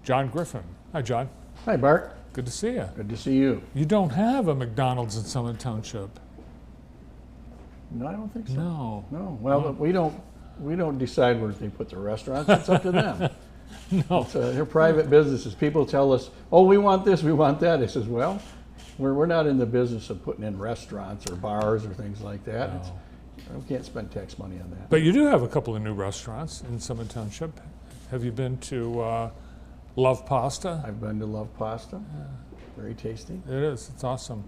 John Griffin. Hi, John. Hi, Bart. Good to see you. Good to see you. You don't have a McDonald's in Summit Township. No, I don't think so. No. No. Well, we don't decide where they put their restaurants. It's up to them. No. They're private businesses. People tell us, "Oh, we want this, we want that." I says, "Well, we're not in the business of putting in restaurants or bars or things like that. No. We can't spend tax money on that." But you do have a couple of new restaurants in Summit Township. Have you been to Love Pasta? I've been to Love Pasta. Very tasty. It is. It's awesome.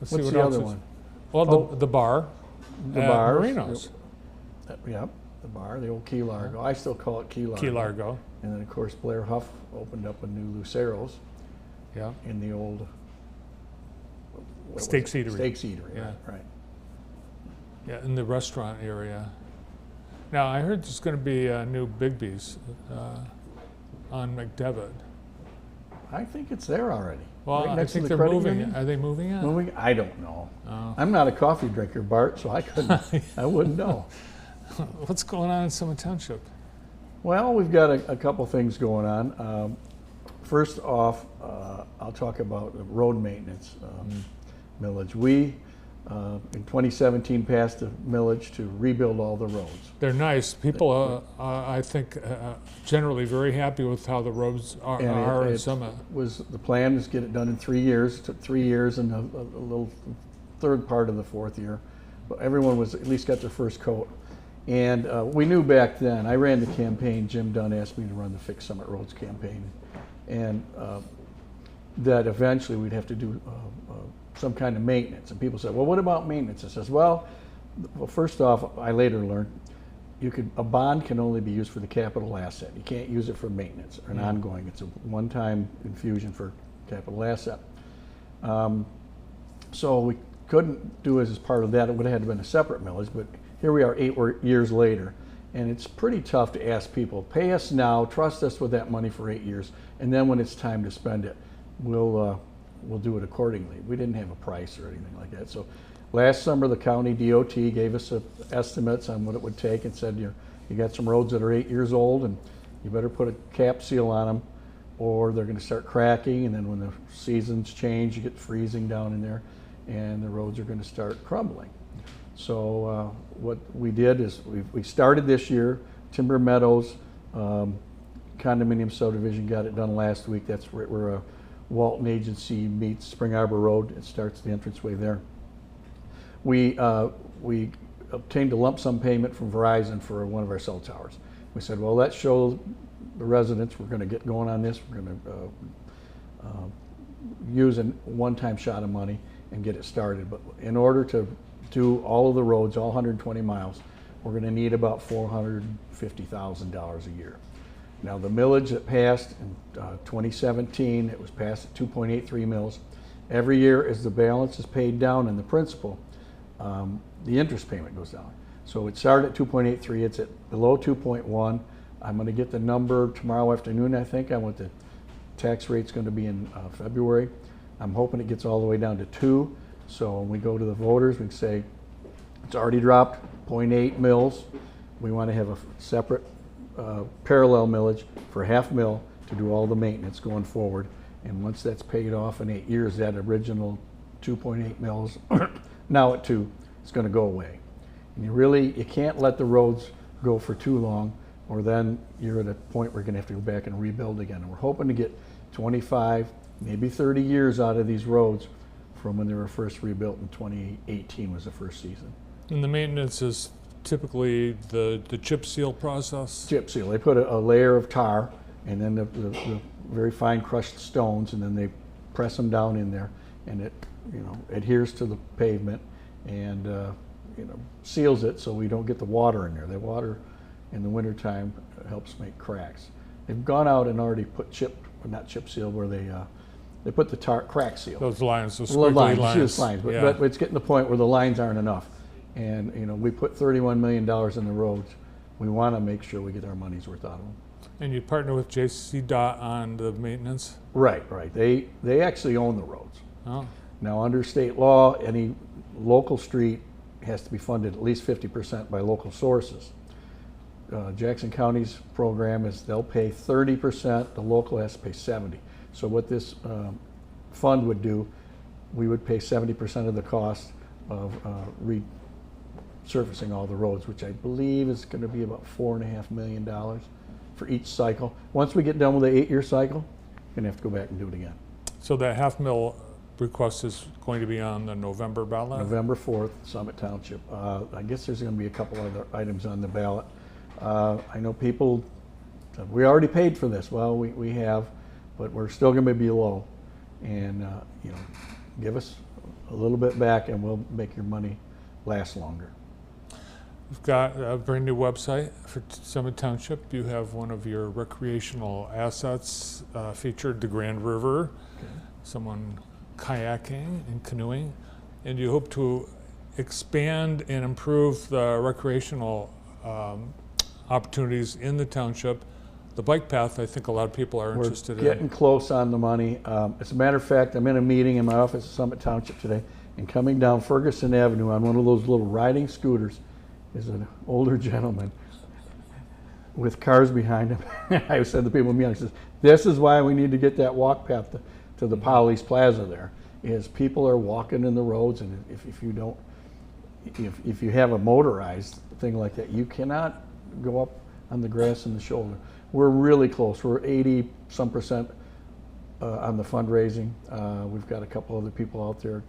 Let's What's see what the else other is- one? Well, the bar. The at bar. Marino's. Yep, the bar, the old Key Largo. I still call it Key Largo. Key Largo. And then, of course, Blair Huff opened up a new Lucero's Yeah. in the old Steak Eatery. Steak Eatery, Yeah. right. Yeah, in the restaurant area. Now, I heard there's going to be a new Bigby's on McDevitt. I think it's there already. Well, Right I next to think the they're credit moving. union? Are they moving it? Moving? I don't know. Oh. I'm not a coffee drinker, Bart, so I couldn't. I wouldn't know. What's going on in Summit Township? Well, we've got a couple things going on. First off, I'll talk about the road maintenance millage. We, in 2017, passed a millage to rebuild all the roads. They're nice. People, I think, generally very happy with how the roads are in Summit. The plan is to get it done in 3 years. It took 3 years and a little third part of the fourth year. But everyone was at least got their first coat. And we knew back then, I ran the campaign, Jim Dunn asked me to run the Fix Summit Roads campaign, and that eventually we'd have to do some kind of maintenance. And people said, well, what about maintenance? I says, well, first off, I later learned, a bond can only be used for the capital asset. You can't use it for maintenance or an ongoing. It's a one-time infusion for capital asset. So we couldn't do it as part of that. It would have had to been a separate millage, but here we are 8 years later, and it's pretty tough to ask people, pay us now, trust us with that money for 8 years, and then when it's time to spend it, we'll do it accordingly. We didn't have a price or anything like that. So last summer, the county DOT gave us estimates on what it would take and said, you got some roads that are 8 years old, and you better put a cap seal on them, or they're going to start cracking, and then when the seasons change, you get freezing down in there, and the roads are going to start crumbling. So what we did is we started this year. Timber Meadows condominium subdivision got it done last week. That's where Walton Agency meets Spring Arbor Road. It starts the entranceway there. We obtained a lump sum payment from Verizon for one of our cell towers. We said, well, let's show the residents we're going to get going on this. We're going to use a one-time shot of money and get it started. But in order to do all of the roads, all 120 miles, we're going to need about $450,000 a year. Now, the millage that passed in 2017, it was passed at 2.83 mils. Every year, as the balance is paid down in the principal, the interest payment goes down. So it started at 2.83. It's at below 2.1. I'm going to get the number tomorrow afternoon, I think, on what the tax rate's going to be in February. I'm hoping it gets all the way down to 2. So when we go to the voters, we can say, it's already dropped 0.8 mils. We want to have a separate parallel millage for half mil to do all the maintenance going forward. And once that's paid off in 8 years, that original 2.8 mils, now at 2, it's going to go away. And you can't let the roads go for too long, or then you're at a point where you're going to have to go back and rebuild again. And we're hoping to get 25, maybe 30 years out of these roads from when they were first rebuilt in 2018 was the first season. And the maintenance is typically the chip seal process? Chip seal. They put a layer of tar and then the very fine crushed stones, and then they press them down in there, and it adheres to the pavement and seals it so we don't get the water in there. The water in the wintertime helps make cracks. They've gone out and already put not chip seal, where they put the tar crack seal. Those lines, those squiggly lines. But, yeah. but it's getting to the point where the lines aren't enough. And we put $31 million in the roads. We want to make sure we get our money's worth out of them. And you partner with JC Dot on the maintenance? Right. They actually own the roads. Oh. Now, under state law, any local street has to be funded at least 50% by local sources. Jackson County's program is they'll pay 30%, the local has to pay 70%. So what this fund would do, we would pay 70% of the cost of resurfacing all the roads, which I believe is going to be about $4.5 million for each cycle. Once we get done with the 8-year cycle, we're going to have to go back and do it again. So that $500,000 request is going to be on the November ballot? November 4th, Summit Township. I guess there's going to be a couple other items on the ballot. I know people, we already paid for this. Well, we have, but we're still going to be low. And, you know, give us a little bit back and we'll make your money last longer. We've got a brand new website for Summit Township. You have one of your recreational assets featured, the Grand River, someone kayaking and canoeing, and you hope to expand and improve the recreational opportunities in the township. The bike path, I think a lot of people are interested in. We're getting close on the money. As a matter of fact, I'm in a meeting in my office at Summit Township today, and coming down Ferguson Avenue on one of those little riding scooters is an older gentleman with cars behind him. I said to people in the meeting, I said, this is why we need to get that walk path to the Polly's Plaza there, is people are walking in the roads, and if you don't, if you have a motorized thing like that, you cannot go up on the grass and the shoulder. We're really close. We're 80-some% on the fundraising. We've got a couple other people out there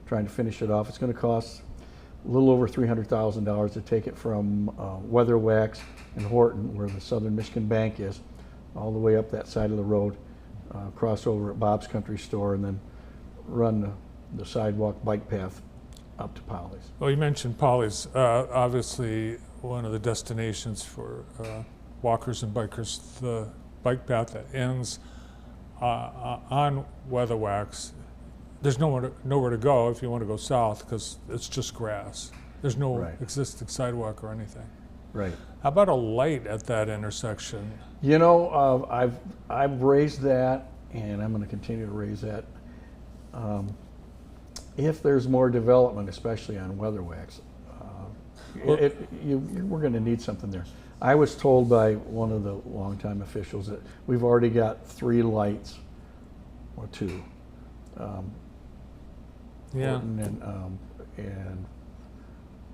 trying to finish it off. It's going to cost a little over $300,000 to take it from Weatherwax and Horton, where the Southern Michigan Bank is, all the way up that side of the road, cross over at Bob's Country Store, and then run the sidewalk bike path up to Polly's. Well, you mentioned Polly's, obviously one of the destinations for walkers and bikers. The bike path that ends on Weatherwax, there's nowhere to go if you want to go south, because it's just grass. There's no existing sidewalk or anything. Right. How about a light at that intersection? You know, I've raised that, and I'm going to continue to raise that. If there's more development, especially on Weatherwax, we're going to need something there. I was told by one of the longtime officials that we've already got 3 lights, or 2. Horton and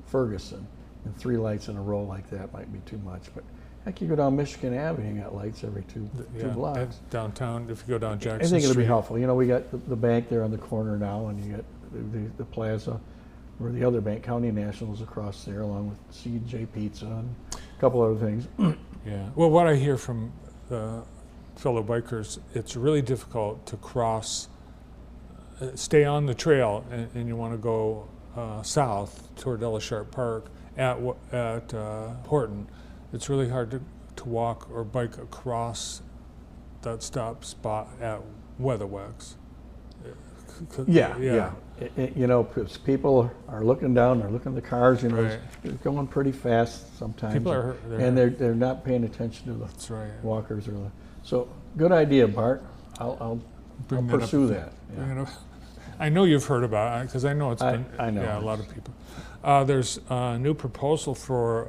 Ferguson, and 3 lights in a row like that might be too much. But heck, you go down Michigan Avenue, you got lights every two blocks. Downtown, if you go down Jackson I think it'll Street. be helpful. You know, we got the bank there on the corner now, and you got the plaza, where the other bank, County Nationals, across there, along with CJ Pizza and a couple other things. Yeah. Well, what I hear from fellow bikers, it's really difficult to cross, stay on the trail, and you want to go south toward Ella Sharp Park at Horton. It's really hard to walk or bike across that stop spot at Weatherwax. Yeah. You know, people are looking down, they're looking at the cars, you know, they're going pretty fast sometimes. People are, and they're not paying attention to the walkers or the. So good idea, Bart. I'll pursue that. Yeah. I know you've heard about it, because I know it's been. I know. Yeah, a lot of people. There's a new proposal for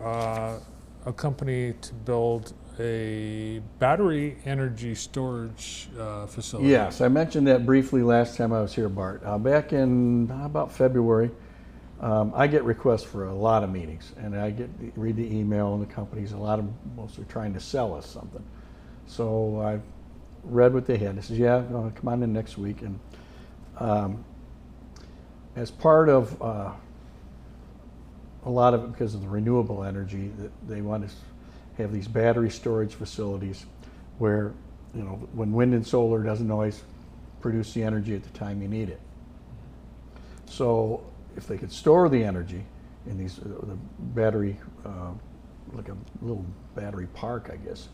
a company to build a battery energy storage facility. Yes, I mentioned that briefly last time I was here, Bart. Back in about February, I get requests for a lot of meetings, and I read the email, and the companies, a lot of them mostly trying to sell us something. So I read what they had. I said, yeah, come on in next week. And as part of a lot of it, because of the renewable energy, that they want to have these battery storage facilities where, you know, when wind and solar doesn't always produce the energy at the time you need it. So if they could store the energy in these the battery, like a little battery park, I guess,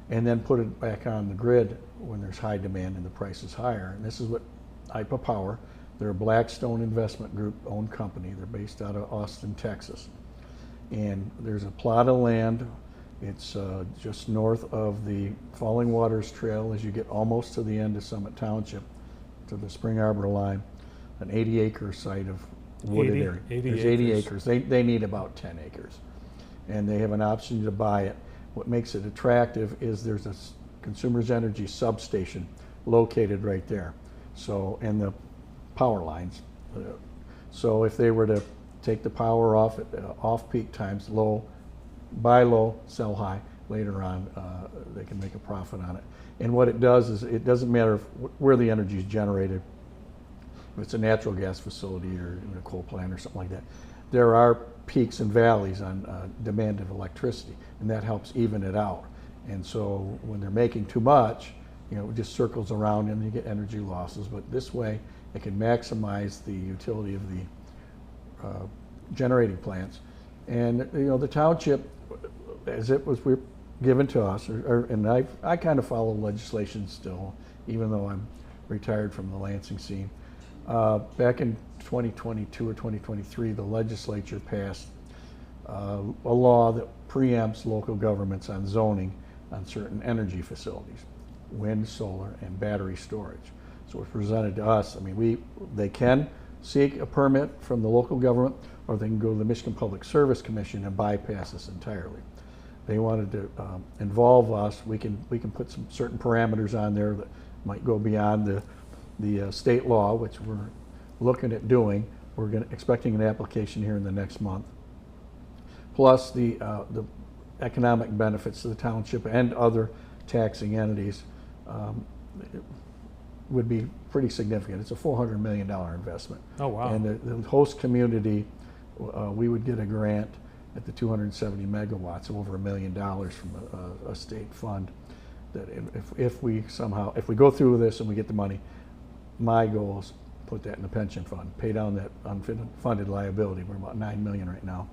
and then put it back on the grid when there's high demand and the price is higher. And this is what IPA Power, they're a Blackstone Investment Group owned company. They're based out of Austin, Texas. And there's a plot of land. It's just north of the Falling Waters Trail as you get almost to the end of Summit Township, to the Spring Arbor line, an 80-acre site of wooded area. There's 80 acres. They need about 10 acres. and they have an option to buy it. What makes it attractive is there's a Consumers Energy substation located right there. So, and the power lines. So if they were to take the power off at off-peak times, buy low, sell high, later on they can make a profit on it. And what it does is it doesn't matter where the energy is generated, if it's a natural gas facility or a coal plant or something like that. There are peaks and valleys on demand of electricity, and that helps even it out. And so when they're making too much, it just circles around and you get energy losses. But this way, it can maximize the utility of the generating plants. And the township, as it was given to us, and I kind of follow legislation still, even though I'm retired from the Lansing scene. Back in 2022 or 2023, the legislature passed a law that preempts local governments on zoning on certain energy facilities, wind, solar, and battery storage. So it was presented to us. I mean, they can seek a permit from the local government, or they can go to the Michigan Public Service Commission and bypass this entirely. They wanted to involve us. We can put some certain parameters on there that might go beyond the state law, which we're looking at doing. We're expecting an application here in the next month. Plus the economic benefits to the township and other taxing entities would be pretty significant. It's a $400 million investment. Oh, wow. And the host community, we would get a grant at the 270 megawatts of over $1 million from a state fund. That if we go through with this and we get the money, my goal is put that in the pension fund, pay down that unfunded liability. We're about $9 million right now.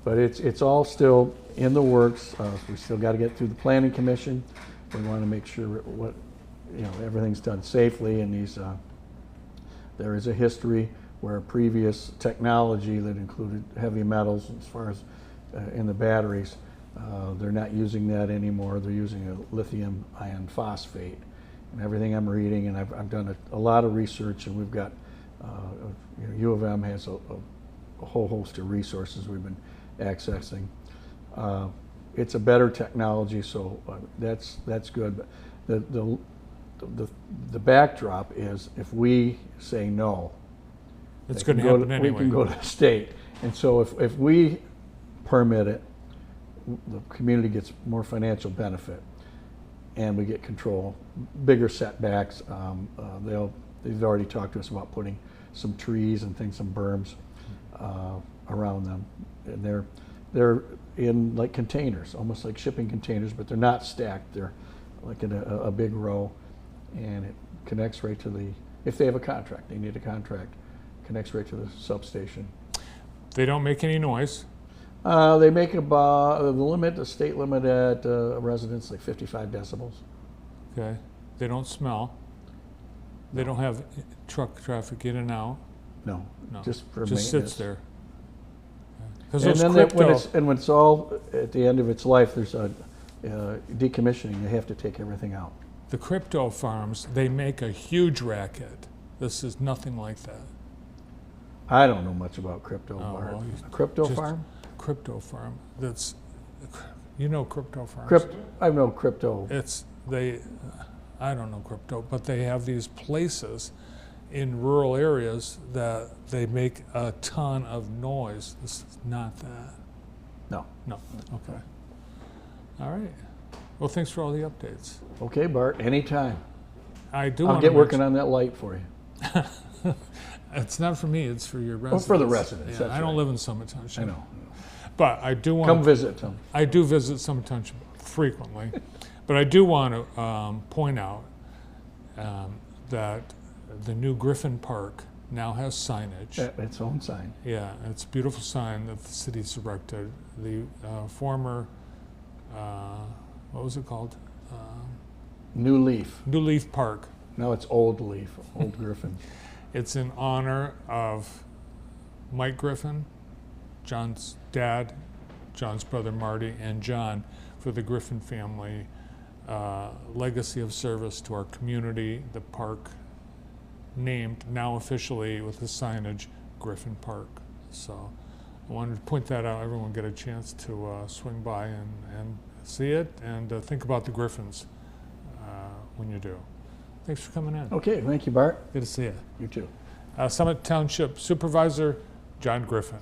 But it's all still in the works. We still got to get through the planning commission. We want to make sure everything's done safely. And there is a history where previous technology that included heavy metals, as far as in the batteries, they're not using that anymore. They're using a lithium iron phosphate. And everything I'm reading, and I've done a lot of research, and we've got U of M has a whole host of resources we've been accessing. It's a better technology, so that's good. But the backdrop is if we say no, it's going to happen anyway. We can go to the state, and so if we permit it, the community gets more financial benefit, and we get control, bigger setbacks. They've already talked to us about putting some trees and things, some berms around them, and they're in like containers, almost like shipping containers, but they're not stacked. They're like in a big row, and it connects right to if they have a contract, they need a contract, connects right to the substation. They don't make any noise. They make about the state limit at residents like 55 decibels. Okay. They don't smell. They don't have truck traffic in and out. No. Just for just maintenance. sits there. And then when it's all at the end of its life, there's a decommissioning. They have to take everything out. The crypto farms, they make a huge racket. This is nothing like that. I don't know much about crypto. Well, a crypto farm? Crypto farm. That's, crypto farms. I know crypto. I don't know crypto, but they have these places in rural areas that they make a ton of noise. This is not that. No. Okay. All right. Well, thanks for all the updates. Okay, Bart. Anytime. I'll get working on that light for you. It's not for me. It's for your residents. For the residents. Yeah, I don't live in Summit Township. I know. But I do want come visit them. I do visit Summit Township frequently, but I do want to point out that the new Griffin Park now has signage. Its own sign. Yeah, it's a beautiful sign that the city's erected. The former, what was it called? New Leaf. New Leaf Park. Now it's Old Leaf, Old Griffin. It's in honor of Mike Griffin, John's dad, John's brother Marty, and John, for the Griffin family legacy of service to our community. The park named now officially with the signage Griffin Park. So I wanted to point that out. Everyone get a chance to swing by and see it, and think about the Griffins when you do. Thanks for coming in. Okay, thank you, Bart. Good to see you. You too. Summit Township Supervisor, John Griffin.